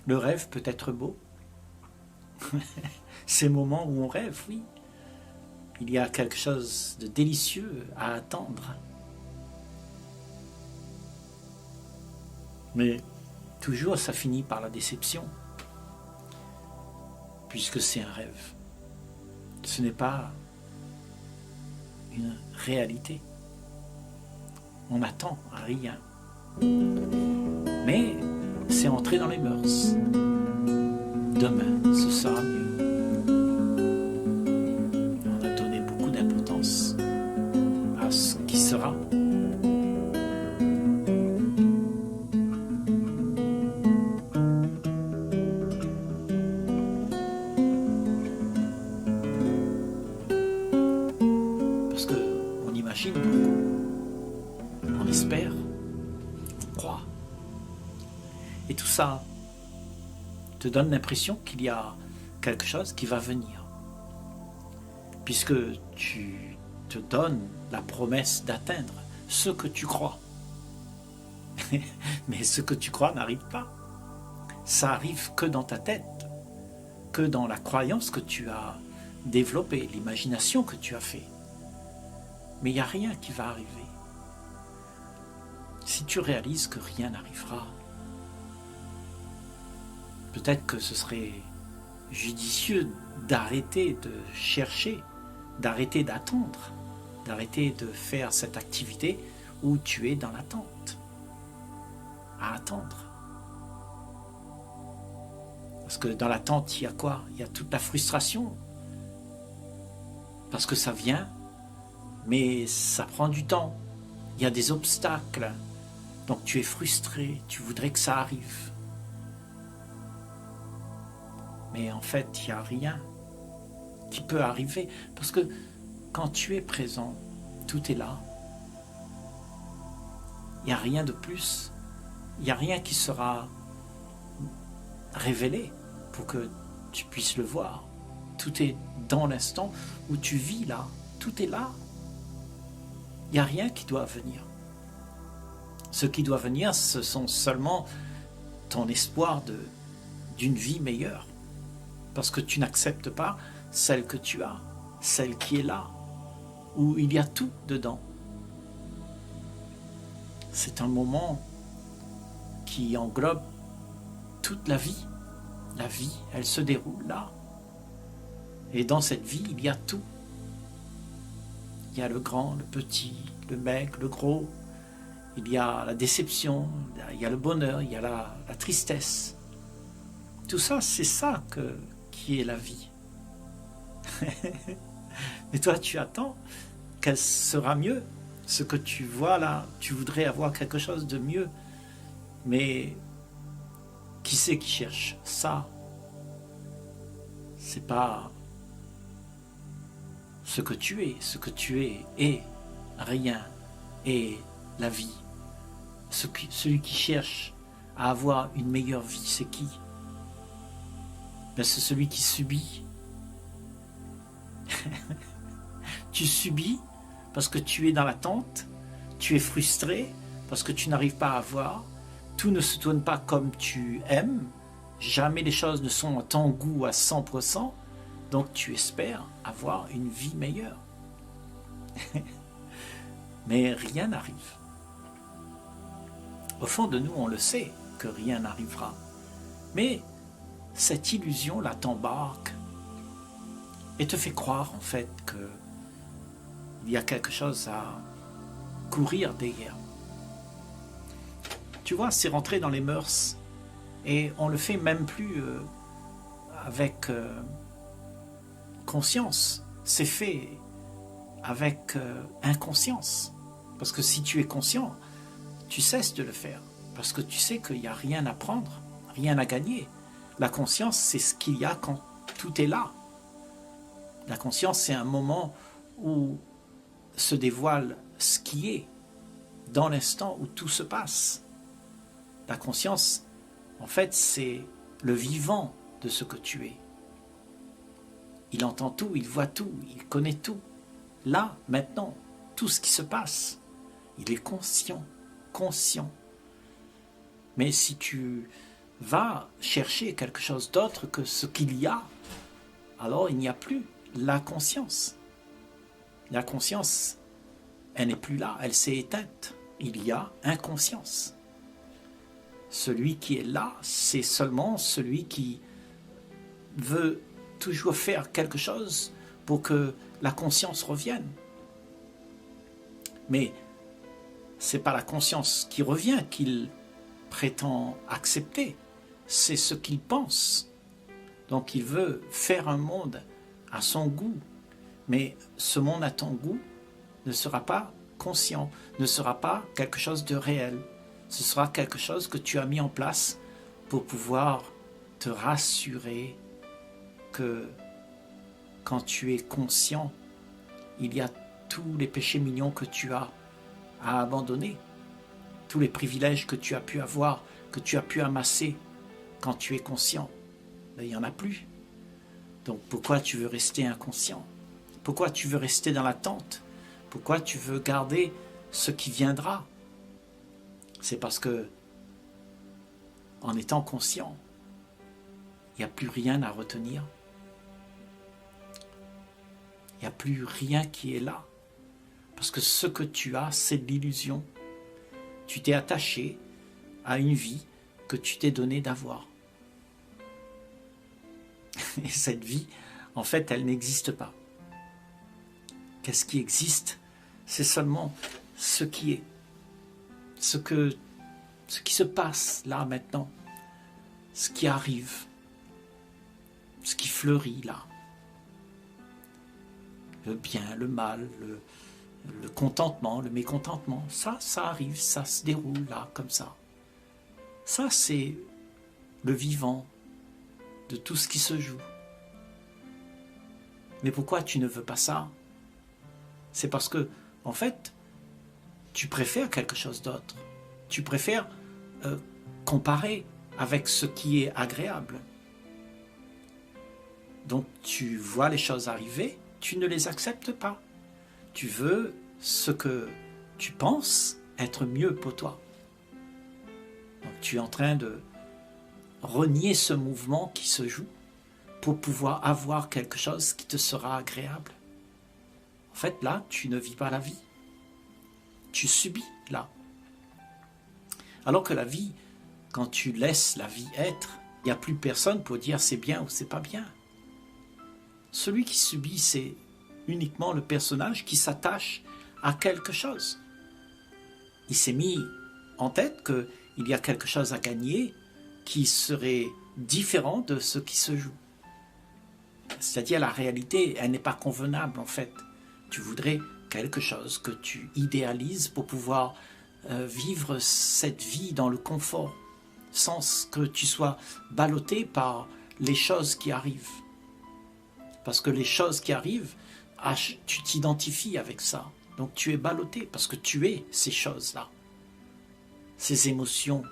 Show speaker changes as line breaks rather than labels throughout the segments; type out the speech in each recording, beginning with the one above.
Le rêve peut être beau. Ces moments où on rêve, oui. Il y a quelque chose de délicieux à attendre. Mais toujours, ça finit par la déception. Puisque c'est un rêve. Ce n'est pas une réalité. On n'attend rien. Mais c'est entrer dans les mœurs. Demain, ce sera mieux. On a donné beaucoup d'importance à ce qui sera. Parce qu'on imagine beaucoup. On espère. On croit. Et tout ça te donne l'impression qu'il y a quelque chose qui va venir. Puisque tu te donnes la promesse d'atteindre ce que tu crois. Mais ce que tu crois n'arrive pas. Ça arrive que dans ta tête, que dans la croyance que tu as développée, l'imagination que tu as fait. Mais il n'y a rien qui va arriver. Si tu réalises que rien n'arrivera, peut-être que ce serait judicieux d'arrêter de chercher, d'arrêter d'attendre, d'arrêter de faire cette activité où tu es dans l'attente, à attendre. Parce que dans l'attente, il y a quoi? Il y a toute la frustration. Parce que ça vient, mais ça prend du temps. Il y a des obstacles. Donc tu es frustré, tu voudrais que ça arrive. Mais en fait, il n'y a rien qui peut arriver. Parce que quand tu es présent, tout est là. Il n'y a rien de plus. Il n'y a rien qui sera révélé pour que tu puisses le voir. Tout est dans l'instant où tu vis là. Tout est là. Il n'y a rien qui doit venir. Ce qui doit venir, ce sont seulement ton espoir d'une vie meilleure. Parce que tu n'acceptes pas celle que tu as, celle qui est là, où il y a tout dedans. C'est un moment qui englobe toute la vie. La vie, elle se déroule là. Et dans cette vie, il y a tout. Il y a le grand, le petit, le maigre, le gros. Il y a la déception, il y a le bonheur, il y a la tristesse. Tout ça, c'est ça qui est la vie. Mais toi, tu attends qu'elle sera mieux. Ce que tu vois là, tu voudrais avoir quelque chose de mieux. Mais qui c'est qui cherche ça? C'est pas ce que tu es. Ce que tu es est rien, est la vie. Celui qui cherche à avoir une meilleure vie, c'est qui? Ben, c'est celui qui subit. Tu subis parce que tu es dans l'attente, tu es frustré parce que tu n'arrives pas à voir, tout ne se tourne pas comme tu aimes, jamais les choses ne sont à ton goût à 100%, donc tu espères avoir une vie meilleure. Mais rien n'arrive. Au fond de nous, on le sait que rien n'arrivera. Mais cette illusion-là t'embarque et te fait croire en fait qu'il y a quelque chose à courir derrière. Tu vois, c'est rentrer dans les mœurs et on le fait même plus avec conscience. C'est fait avec inconscience. Parce que si tu es conscient, tu cesses de le faire. Parce que tu sais qu'il n'y a rien à prendre, rien à gagner. La conscience, c'est ce qu'il y a quand tout est là. La conscience, c'est un moment où se dévoile ce qui est, dans l'instant où tout se passe. La conscience, en fait, c'est le vivant de ce que tu es. Il entend tout, il voit tout, il connaît tout. Là, maintenant, tout ce qui se passe, il est conscient. Mais si tu va chercher quelque chose d'autre que ce qu'il y a, alors il n'y a plus la conscience. La conscience, elle n'est plus là, elle s'est éteinte. Il y a inconscience. Celui qui est là, c'est seulement celui qui veut toujours faire quelque chose pour que la conscience revienne. Mais ce n'est pas la conscience qui revient qu'il prétend accepter, c'est ce qu'il pense. Donc il veut faire un monde à son goût, mais ce monde à ton goût ne sera pas conscient, ne sera pas quelque chose de réel. Ce sera quelque chose que tu as mis en place pour pouvoir te rassurer que quand tu es conscient, il y a tous les péchés mignons que tu as à abandonner, tous les privilèges que tu as pu avoir, que tu as pu amasser quand tu es conscient. Mais il n'y en a plus. Donc pourquoi tu veux rester inconscient? Pourquoi tu veux rester dans l'attente? Pourquoi tu veux garder ce qui viendra? C'est parce que, en étant conscient, il n'y a plus rien à retenir. Il n'y a plus rien qui est là. Parce que ce que tu as, c'est de l'illusion. Tu t'es attaché à une vie que tu t'es donné d'avoir. Et cette vie, en fait, elle n'existe pas. Qu'est-ce qui existe? C'est seulement ce qui est. Ce qui se passe là, maintenant. Ce qui arrive. Ce qui fleurit là. Le bien, le mal, le contentement, le mécontentement. Ça arrive, ça se déroule là, comme ça. Ça, c'est le vivant de tout ce qui se joue. Mais pourquoi tu ne veux pas ça? C'est parce que, en fait, tu préfères quelque chose d'autre. Tu préfères comparer avec ce qui est agréable. Donc tu vois les choses arriver, tu ne les acceptes pas. Tu veux ce que tu penses être mieux pour toi. Donc tu es en train de renier ce mouvement qui se joue pour pouvoir avoir quelque chose qui te sera agréable. En fait, là, tu ne vis pas la vie. Tu subis, là. Alors que la vie, quand tu laisses la vie être, il n'y a plus personne pour dire c'est bien ou c'est pas bien. Celui qui subit, c'est uniquement le personnage qui s'attache à quelque chose. Il s'est mis en tête qu'il y a quelque chose à gagner qui serait différent de ce qui se joue. C'est-à-dire la réalité, elle n'est pas convenable en fait. Tu voudrais quelque chose que tu idéalises pour pouvoir vivre cette vie dans le confort, sans que tu sois ballotté par les choses qui arrivent. Parce que les choses qui arrivent, tu t'identifies avec ça. Donc tu es ballotté parce que tu es ces choses-là. Ces émotions,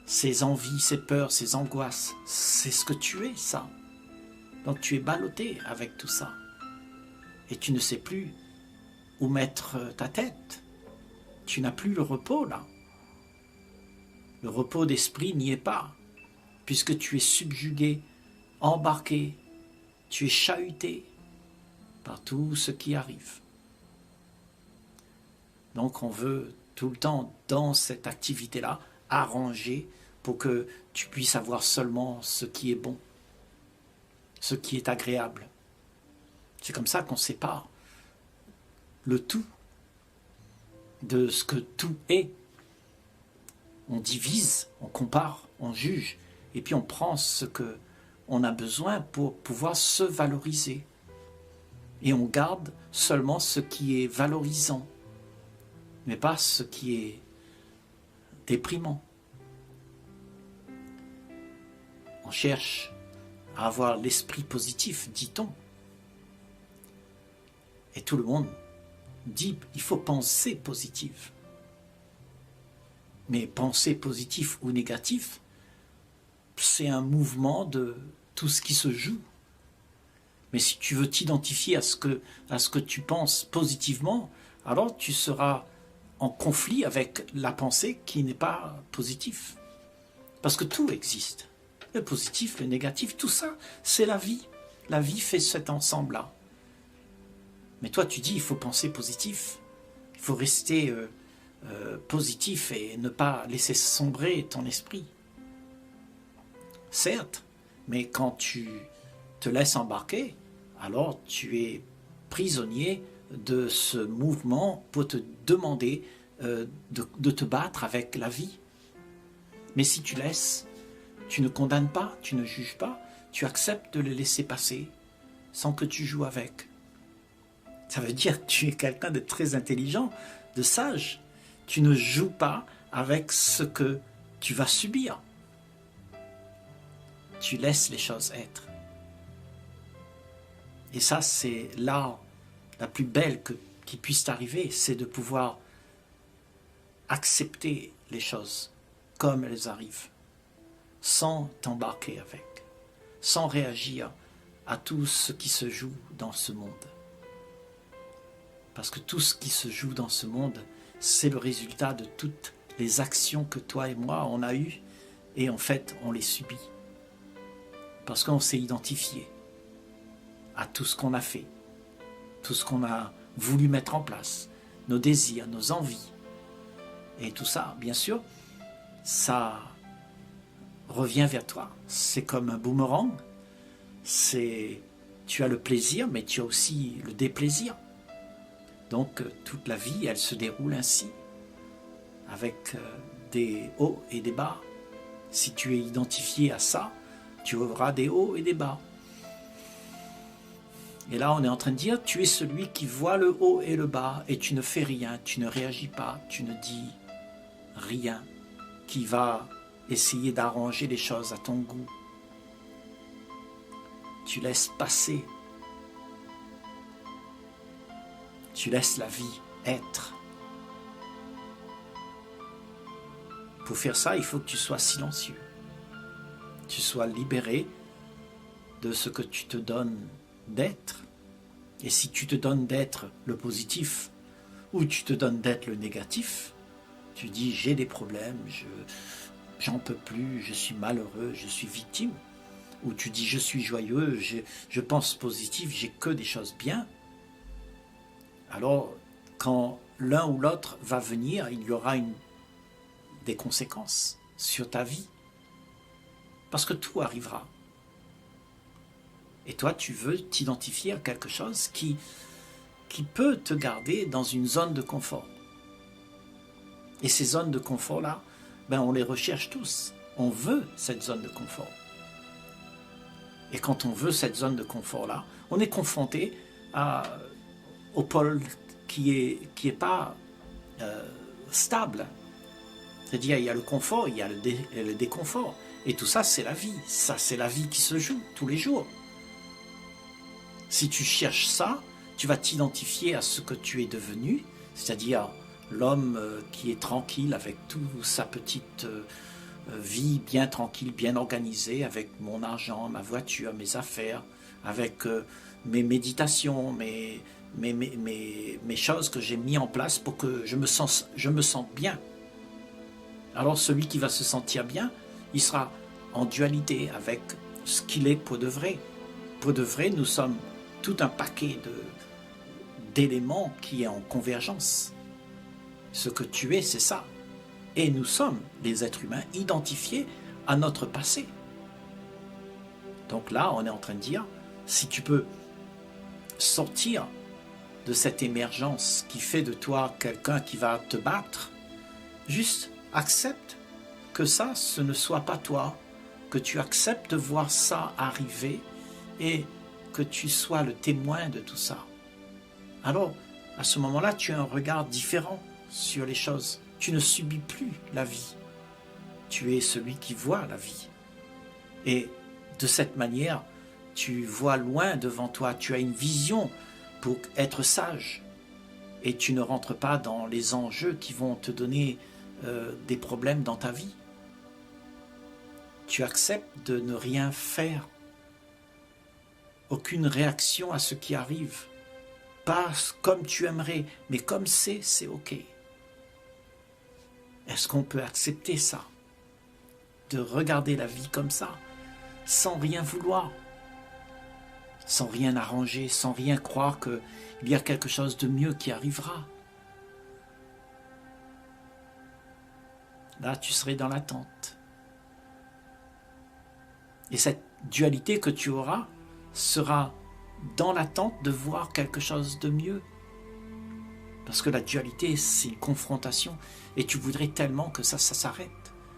ces envies, ces peurs, ces angoisses, c'est ce que tu es, ça. Donc tu es ballotté avec tout ça. Et tu ne sais plus où mettre ta tête. Tu n'as plus le repos, là. Le repos d'esprit n'y est pas, puisque tu es subjugué, embarqué, tu es chahuté par tout ce qui arrive. Donc on veut tout le temps, dans cette activité-là, arranger pour que tu puisses avoir seulement ce qui est bon, ce qui est agréable. C'est comme ça qu'on sépare le tout de ce que tout est. On divise, on compare, on juge, et puis on prend ce qu'on a besoin pour pouvoir se valoriser. Et on garde seulement ce qui est valorisant, mais pas ce qui est déprimant. On cherche à avoir l'esprit positif, dit-on. Et tout le monde dit il faut penser positif. Mais penser positif ou négatif, c'est un mouvement de tout ce qui se joue. Mais si tu veux t'identifier à ce que tu penses positivement, alors tu seras en conflit avec la pensée qui n'est pas positive. Parce que tout existe. Le positif, le négatif, tout ça, c'est la vie. La vie fait cet ensemble-là. Mais toi, tu dis, il faut penser positif. Il faut rester positif et ne pas laisser sombrer ton esprit. Certes, mais quand tu te laisses embarquer, alors tu es prisonnier de ce mouvement pour te demander de te battre avec la vie. Mais si tu laisses, tu ne condamnes pas, tu ne juges pas, tu acceptes de le laisser passer sans que tu joues avec. Ça veut dire que tu es quelqu'un de très intelligent, de sage. Tu ne joues pas avec ce que tu vas subir. Tu laisses les choses être. Et ça, c'est l'art la plus belle qui puisse t'arriver, c'est de pouvoir accepter les choses comme elles arrivent, sans t'embarquer avec, sans réagir à tout ce qui se joue dans ce monde. Parce que tout ce qui se joue dans ce monde, c'est le résultat de toutes les actions que toi et moi, on a eues, et en fait, on les subit. Parce qu'on s'est identifié à tout ce qu'on a fait, tout ce qu'on a voulu mettre en place, nos désirs, nos envies. Et tout ça, bien sûr, ça revient vers toi. C'est comme un boomerang. Tu as le plaisir, mais tu as aussi le déplaisir. Donc, toute la vie, elle se déroule ainsi, avec des hauts et des bas. Si tu es identifié à ça, tu auras des hauts et des bas. Et là, on est en train de dire, tu es celui qui voit le haut et le bas, et tu ne fais rien, tu ne réagis pas, tu ne dis rien, qui va essayer d'arranger les choses à ton goût. Tu laisses passer. Tu laisses la vie être. Pour faire ça, il faut que tu sois silencieux. Tu sois libéré de ce que tu te donnes d'être. Et si tu te donnes d'être le positif ou tu te donnes d'être le négatif, tu dis j'ai des problèmes, j'en peux plus, je suis malheureux, je suis victime. Ou tu dis je suis joyeux, je pense positif, j'ai que des choses bien. Alors quand l'un ou l'autre va venir, il y aura des conséquences sur ta vie. Parce que tout arrivera. Et toi, tu veux t'identifier à quelque chose qui peut te garder dans une zone de confort. Et ces zones de confort-là, on les recherche tous. On veut cette zone de confort. Et quand on veut cette zone de confort-là, on est confronté au pôle qui est pas stable. C'est-à-dire, il y a le confort, il y a le déconfort. Et tout ça, c'est la vie. Ça, c'est la vie qui se joue tous les jours. Si tu cherches ça, tu vas t'identifier à ce que tu es devenu, c'est-à-dire l'homme qui est tranquille avec toute sa petite vie bien tranquille, bien organisée, avec mon argent, ma voiture, mes affaires, avec mes méditations, mes choses que j'ai mis en place pour que je me sente bien. Alors celui qui va se sentir bien, il sera en dualité avec ce qu'il est pour de vrai. Pour de vrai, nous sommes tout un paquet d'éléments qui est en convergence. Ce que tu es, c'est ça. Et nous sommes, les êtres humains, identifiés à notre passé. Donc là, on est en train de dire, si tu peux sortir de cette émergence qui fait de toi quelqu'un qui va te battre, juste accepte que ça, ce ne soit pas toi, que tu acceptes de voir ça arriver et que tu sois le témoin de tout ça. Alors, à ce moment-là, tu as un regard différent sur les choses. Tu ne subis plus la vie. Tu es celui qui voit la vie. Et de cette manière, tu vois loin devant toi. Tu as une vision pour être sage. Et tu ne rentres pas dans les enjeux qui vont te donner des problèmes dans ta vie. Tu acceptes de ne rien faire. Aucune réaction à ce qui arrive. Pas comme tu aimerais, mais comme c'est ok. Est-ce qu'on peut accepter ça? de regarder la vie comme ça, sans rien vouloir, sans rien arranger, sans rien croire qu'il y a quelque chose de mieux qui arrivera. Là, tu serais dans l'attente. Et cette dualité que tu auras sera dans l'attente de voir quelque chose de mieux. Parce que la dualité, c'est une confrontation. Et tu voudrais tellement que ça s'arrête.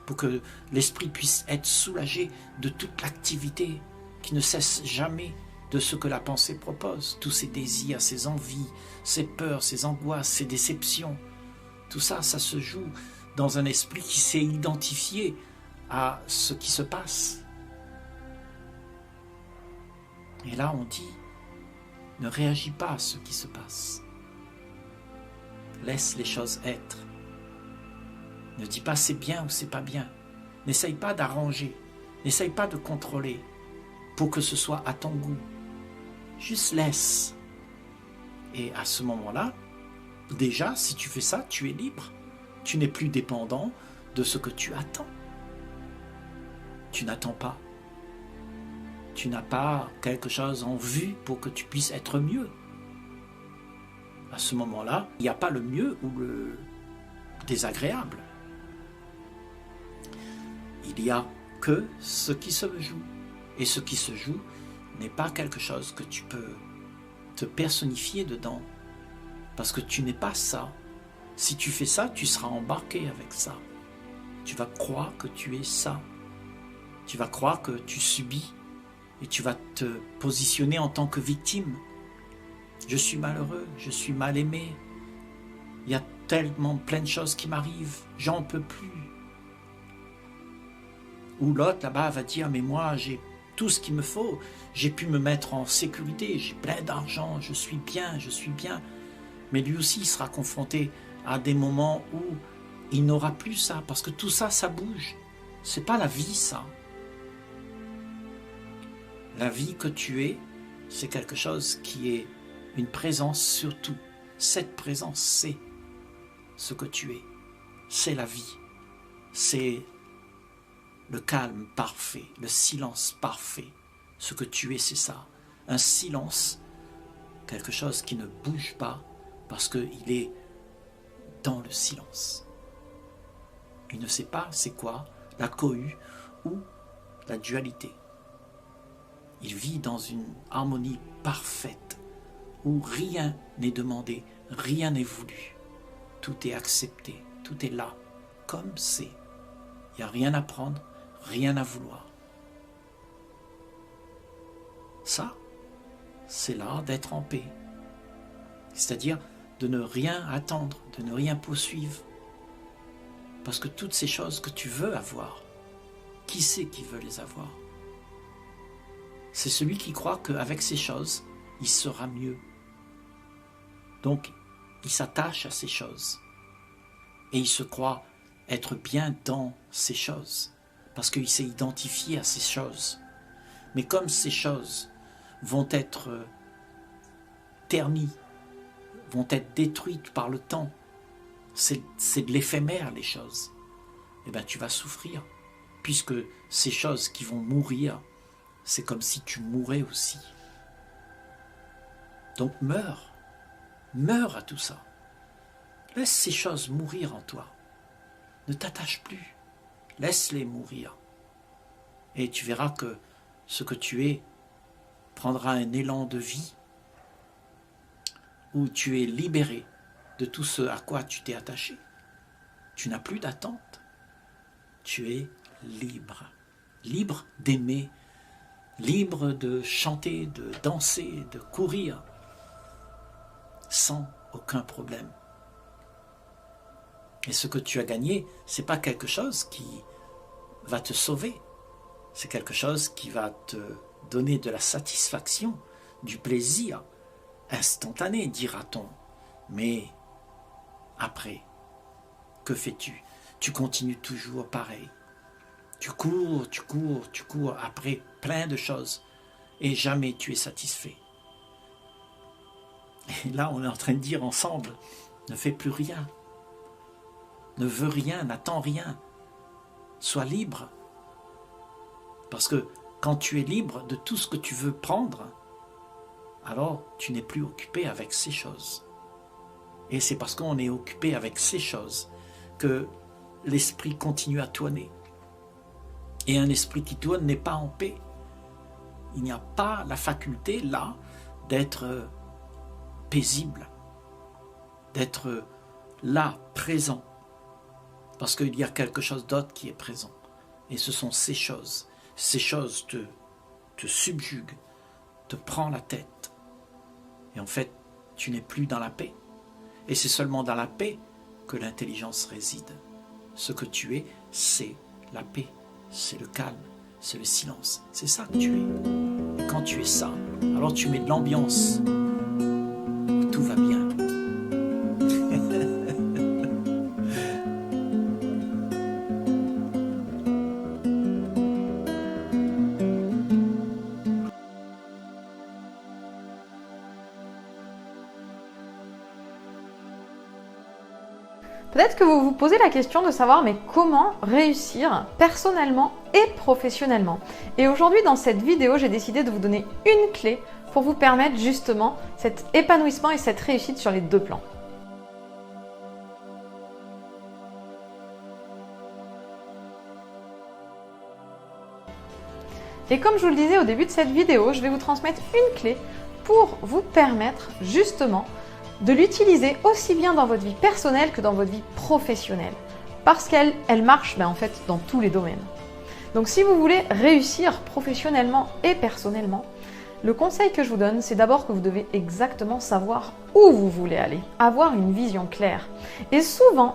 Pour que l'esprit puisse être soulagé de toute l'activité qui ne cesse jamais de ce que la pensée propose. Tous ses désirs, ses envies, ses peurs, ses angoisses, ses déceptions. Tout ça, ça se joue dans un esprit qui s'est identifié à ce qui se passe. Et là, on dit, ne réagis pas à ce qui se passe. Laisse les choses être. Ne dis pas c'est bien ou c'est pas bien. N'essaye pas d'arranger. N'essaye pas de contrôler pour que ce soit à ton goût. Juste laisse. Et à ce moment-là, déjà, si tu fais ça, tu es libre. Tu n'es plus dépendant de ce que tu attends. Tu n'attends pas. Tu n'as pas quelque chose en vue pour que tu puisses être mieux. À ce moment-là, il n'y a pas le mieux ou le désagréable. Il n'y a que ce qui se joue. Et ce qui se joue n'est pas quelque chose que tu peux te personnifier dedans. Parce que tu n'es pas ça. Si tu fais ça, tu seras embarqué avec ça. Tu vas croire que tu es ça. Tu vas croire que tu subis. Et tu vas te positionner en tant que victime. Je suis malheureux, je suis mal aimé. Il y a tellement plein de choses qui m'arrivent. J'en peux plus. Ou l'autre là-bas va dire, mais moi j'ai tout ce qu'il me faut. J'ai pu me mettre en sécurité. J'ai plein d'argent. Je suis bien, je suis bien. Mais lui aussi il sera confronté à des moments où il n'aura plus ça. Parce que tout ça, ça bouge. C'est pas la vie, ça. La vie que tu es, c'est quelque chose qui est une présence sur tout. Cette présence, c'est ce que tu es. C'est la vie. C'est le calme parfait, le silence parfait. Ce que tu es, c'est ça. Un silence, quelque chose qui ne bouge pas parce qu'il est dans le silence. Il ne sait pas c'est quoi la cohue ou la dualité. Il vit dans une harmonie parfaite, où rien n'est demandé, rien n'est voulu. Tout est accepté, tout est là, comme c'est. Il n'y a rien à prendre, rien à vouloir. Ça, c'est l'art d'être en paix. C'est-à-dire de ne rien attendre, de ne rien poursuivre. Parce que toutes ces choses que tu veux avoir, qui c'est qui veut les avoir ? C'est celui qui croit qu'avec ces choses, il sera mieux. Donc, il s'attache à ces choses. Et il se croit être bien dans ces choses. Parce qu'il s'est identifié à ces choses. Mais comme ces choses vont être ternies, vont être détruites par le temps, c'est de l'éphémère les choses, eh bien tu vas souffrir. Puisque ces choses qui vont mourir, c'est comme si tu mourais aussi. Donc meurs à tout ça. Laisse ces choses mourir en toi. Ne t'attache plus, laisse-les mourir. Et tu verras que ce que tu es prendra un élan de vie où tu es libéré de tout ce à quoi tu t'es attaché. Tu n'as plus d'attente. Tu es libre. Libre d'aimer, libre de chanter, de danser, de courir, sans aucun problème. Et ce que tu as gagné, ce n'est pas quelque chose qui va te sauver. C'est quelque chose qui va te donner de la satisfaction, du plaisir instantané, dira-t-on. Mais après, que fais-tu? Tu continues toujours pareil. Tu cours après plein de choses et jamais tu es satisfait. Et là, on est en train de dire ensemble, ne fais plus rien. Ne veux rien, n'attends rien. Sois libre Parce que quand tu es libre de tout ce que tu veux prendre, alors tu n'es plus occupé avec ces choses. Et c'est parce qu'on est occupé avec ces choses que l'esprit continue à tourner. Et un esprit qui tourne n'est pas en paix. Il n'y a pas la faculté là d'être paisible, d'être là, présent. Parce qu'il y a quelque chose d'autre qui est présent. Et ce sont ces choses. Ces choses te subjuguent, te prennent la tête. Et en fait, tu n'es plus dans la paix. Et c'est seulement dans la paix que l'intelligence réside. Ce que tu es, c'est la paix, c'est le calme, c'est le silence. C'est ça que tu es. Et quand tu es ça, alors tu mets de l'ambiance. Tout va bien.
Peut-être que vous vous posez la question de savoir mais comment réussir personnellement et professionnellement. Et aujourd'hui dans cette vidéo, j'ai décidé de vous donner une clé pour vous permettre justement cet épanouissement et cette réussite sur les deux plans. Et comme je vous le disais au début de cette vidéo, je vais vous transmettre une clé pour vous permettre justement de l'utiliser aussi bien dans votre vie personnelle que dans votre vie professionnelle. Parce qu'elle marche en fait dans tous les domaines. Donc si vous voulez réussir professionnellement et personnellement, le conseil que je vous donne, c'est d'abord que vous devez exactement savoir où vous voulez aller, avoir une vision claire. Et souvent,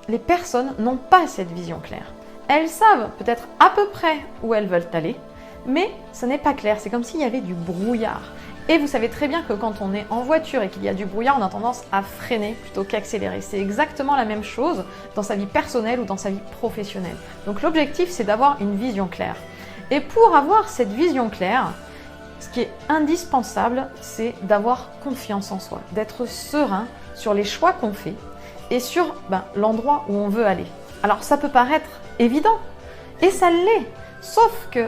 les personnes n'ont pas cette vision claire. Elles savent peut-être à peu près où elles veulent aller, mais ce n'est pas clair, c'est comme s'il y avait du brouillard. Et vous savez très bien que quand on est en voiture et qu'il y a du brouillard, on a tendance à freiner plutôt qu'accélérer. C'est exactement la même chose dans sa vie personnelle ou dans sa vie professionnelle. Donc l'objectif, c'est d'avoir une vision claire. Et pour avoir cette vision claire, ce qui est indispensable, c'est d'avoir confiance en soi, d'être serein sur les choix qu'on fait et sur l'endroit où on veut aller. Alors ça peut paraître évident, et ça l'est, sauf que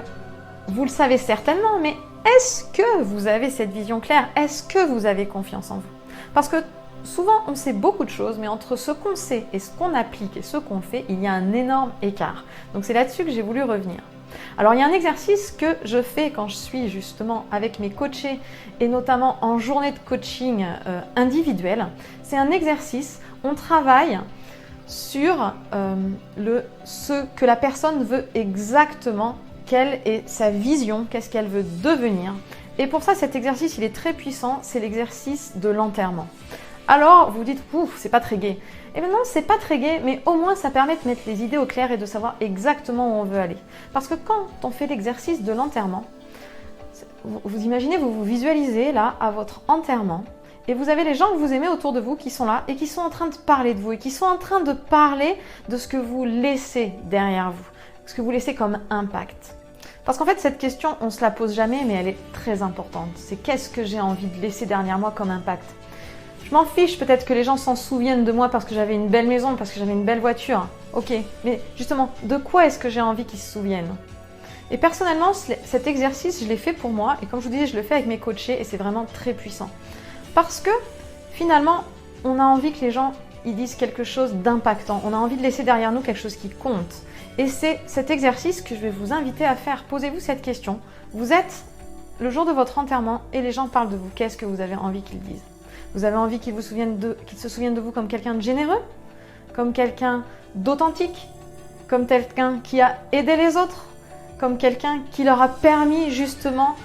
vous le savez certainement, mais est-ce que vous avez cette vision claire? Est-ce que vous avez confiance en vous? Parce que souvent, on sait beaucoup de choses, mais entre ce qu'on sait et ce qu'on applique et ce qu'on fait, il y a un énorme écart. Donc c'est là-dessus que j'ai voulu revenir. Alors il y a un exercice que je fais quand je suis justement avec mes coachés et notamment en journée de coaching individuelle. C'est un exercice, on travaille sur ce que la personne veut exactement. Quelle est sa vision, qu'est-ce qu'elle veut devenir. Et pour ça, cet exercice, il est très puissant, c'est l'exercice de l'enterrement. Alors, vous dites, ouf, c'est pas très gai. Eh bien non, c'est pas très gai, mais au moins ça permet de mettre les idées au clair et de savoir exactement où on veut aller. Parce que quand on fait l'exercice de l'enterrement, vous imaginez, vous vous visualisez là à votre enterrement, et vous avez les gens que vous aimez autour de vous qui sont là et qui sont en train de parler de vous et qui sont en train de parler de ce que vous laissez derrière vous, ce que vous laissez comme impact. Parce qu'en fait, cette question, on ne se la pose jamais, mais elle est très importante. C'est qu'est-ce que j'ai envie de laisser derrière moi comme impact? Je m'en fiche peut-être que les gens s'en souviennent de moi parce que j'avais une belle maison, parce que j'avais une belle voiture. Ok, mais justement, de quoi est-ce que j'ai envie qu'ils se souviennent? Et personnellement, cet exercice, je l'ai fait pour moi. Et comme je vous disais, je le fais avec mes coachés et c'est vraiment très puissant. Parce que finalement, on a envie que les gens ils disent quelque chose d'impactant. On a envie de laisser derrière nous quelque chose qui compte. Et c'est cet exercice que je vais vous inviter à faire. Posez-vous cette question. Vous êtes le jour de votre enterrement et les gens parlent de vous. Qu'est-ce que vous avez envie qu'ils disent? Vous avez envie qu'ils se souviennent de vous comme quelqu'un de généreux? Comme quelqu'un d'authentique? Comme quelqu'un qui a aidé les autres? Comme quelqu'un qui leur a permis justement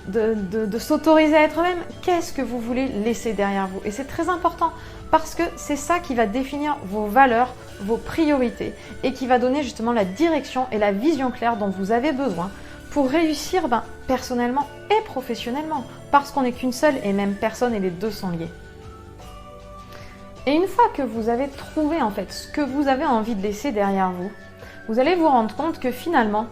de s'autoriser à être eux-mêmes? Qu'est-ce que vous voulez laisser derrière vous? Et c'est très important parce que c'est ça qui va définir vos valeurs, vos priorités et qui va donner justement la direction et la vision claire dont vous avez besoin pour réussir personnellement et professionnellement parce qu'on n'est qu'une seule et même personne et les deux sont liés. Et une fois que vous avez trouvé en fait ce que vous avez envie de laisser derrière vous, vous allez vous rendre compte que finalement,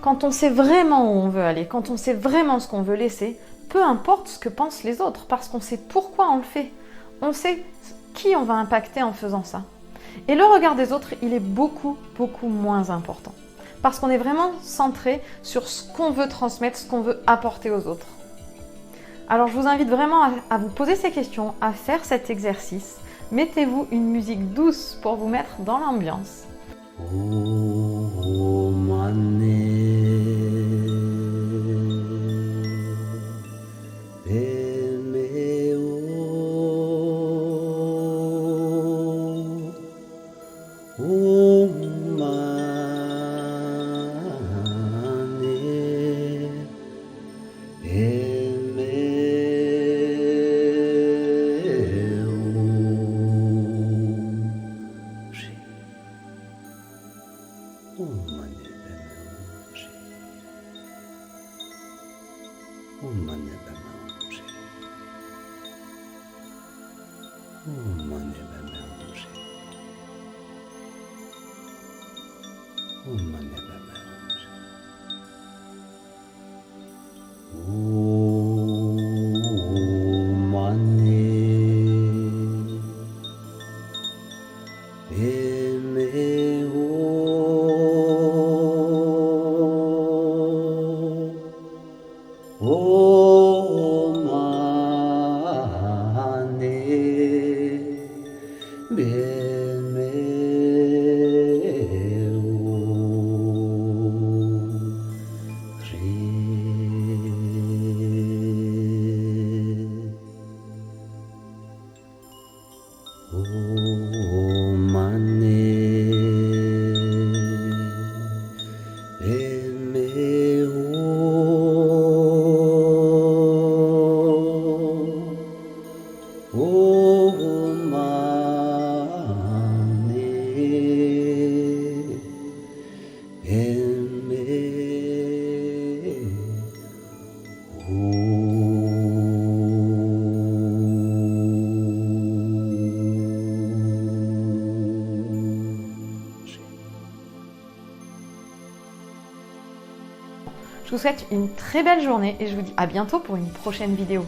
quand on sait vraiment où on veut aller, quand on sait vraiment ce qu'on veut laisser, peu importe ce que pensent les autres, parce qu'on sait pourquoi on le fait. On sait qui on va impacter en faisant ça. Et le regard des autres, il est beaucoup, beaucoup moins important. parce qu'on est vraiment centré sur ce qu'on veut transmettre, ce qu'on veut apporter aux autres. Alors je vous invite vraiment à vous poser ces questions, à faire cet exercice. Mettez-vous une musique douce pour vous mettre dans l'ambiance. Je vous souhaite une très belle journée et je vous dis à bientôt pour une prochaine vidéo.